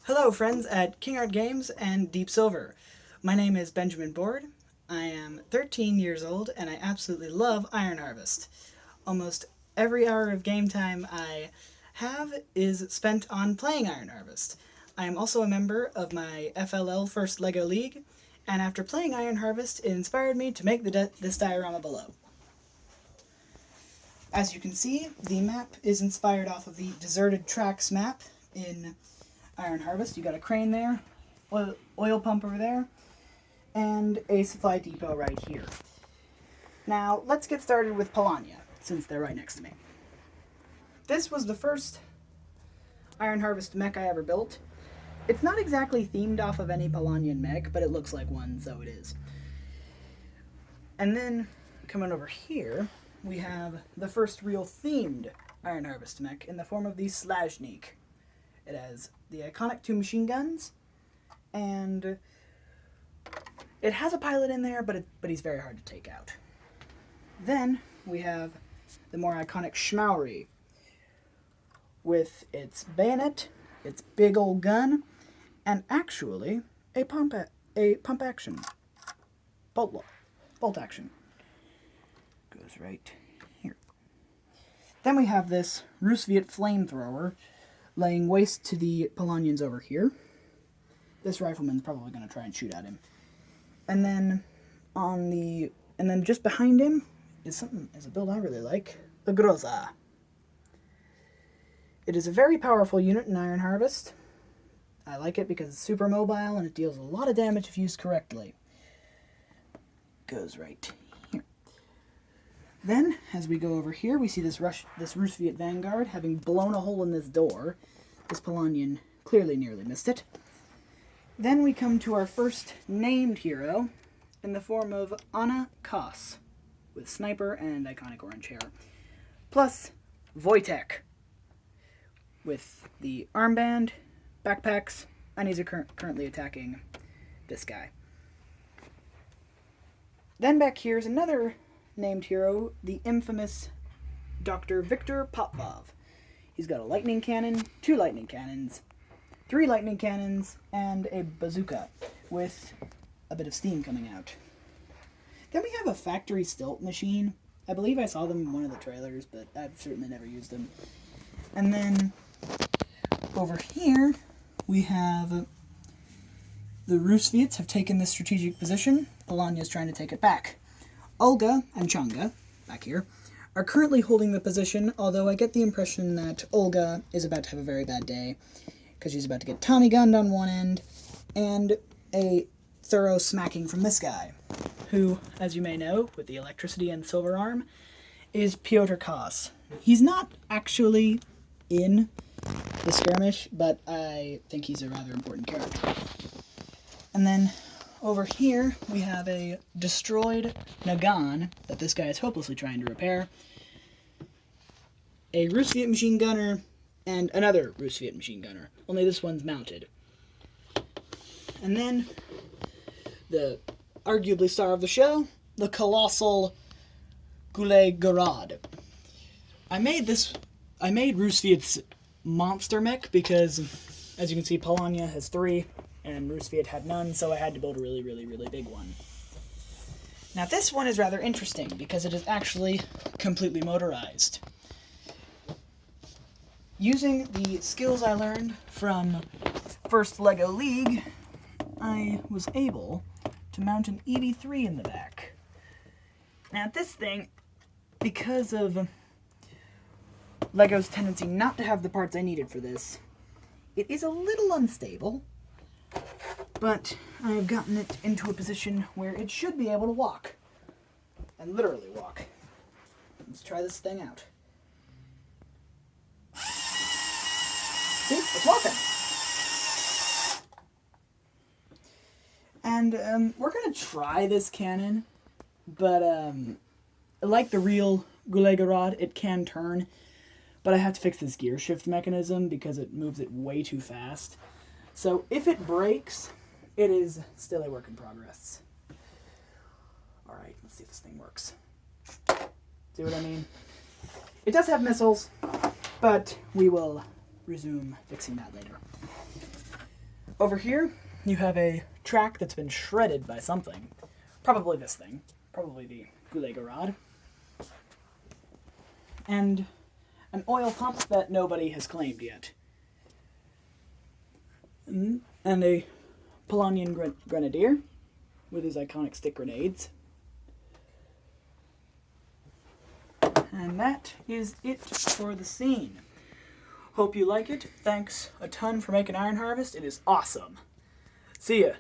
Hello friends at King Art Games and Deep Silver. My name is Benjamin Board. I am 13 years old and I absolutely love Iron Harvest. Almost every hour of game time I have is spent on playing Iron Harvest. I am also a member of my FLL First LEGO League, and after playing Iron Harvest it inspired me to make this diorama below. As you can see, the map is inspired off of the Deserted Tracks map in Iron Harvest. You got a crane there, oil pump over there, and a supply depot right here. Now, let's get started with Polania, since they're right next to me. This was the first Iron Harvest mech I ever built. It's not exactly themed off of any Polanian mech, but it looks like one, so it is. And then, coming over here, we have the first real themed Iron Harvest mech in the form of the Slajnik. It has the iconic two machine guns, and it has a pilot in there, but he's very hard to take out. Then we have the more iconic Schmauri, with its bayonet, its big old gun, and actually a pump action, bolt action. Goes right here. Then we have this Rusviet flamethrower, laying waste to the Polanians over here. This rifleman's probably going to try and shoot at him. And then just behind him is a build I really like, the Groza. It is a very powerful unit in Iron Harvest. I like it because it's super mobile and it deals a lot of damage if used correctly. Goes right here. Then, as we go over here, we see this Rusviet Vanguard having blown a hole in this door. This Polanian clearly nearly missed it. Then we come to our first named hero in the form of Anna Koss, with sniper and iconic orange hair. Plus Wojtek, with the armband, backpacks, and he's currently attacking this guy. Then back here's another named hero, the infamous Dr. Viktor Popov. He's got a lightning cannon, 2 lightning cannons, 3 lightning cannons, and a bazooka with a bit of steam coming out. Then we have a factory stilt machine. I believe I saw them in one of the trailers, but I've certainly never used them. And then over here we have the Rusviets have taken this strategic position. Polania's trying to take it back. Olga and Changa, back here, are currently holding the position, although I get the impression that Olga is about to have a very bad day, because she's about to get Tommy gunned on one end, and a thorough smacking from this guy, who, as you may know, with the electricity and silver arm, is Piotr Koss. He's not actually in the skirmish, but I think he's a rather important character. And then over here, we have a destroyed Nagant that this guy is hopelessly trying to repair, a Rusviet machine gunner, and another Rusviet machine gunner, only this one's mounted. And then, the arguably star of the show, the colossal Goulet Garad. I made Rusviet's monster mech because, as you can see, Polania has 3, and Rusviet had none, so I had to build a really, really, really big one. Now this one is rather interesting because it is actually completely motorized. Using the skills I learned from First LEGO League, I was able to mount an EV3 in the back. Now this thing, because of LEGO's tendency not to have the parts I needed for this, it is a little unstable, but I have gotten it into a position where it should be able to walk. And literally walk. Let's try this thing out. See? It's walking! And we're going to try this cannon, but like the real Goulet Garad, it can turn, but I have to fix this gear shift mechanism because it moves it way too fast. So if it breaks, it is still a work in progress. Alright, let's see if this thing works. See what I mean? It does have missiles, but we will resume fixing that later. Over here, you have a track that's been shredded by something. Probably this thing. Probably the Goulet Garage. And an oil pump that nobody has claimed yet. And a Polonian Grenadier with his iconic stick grenades. And that is it for the scene. Hope you like it. Thanks a ton for making Iron Harvest. It is awesome. See ya.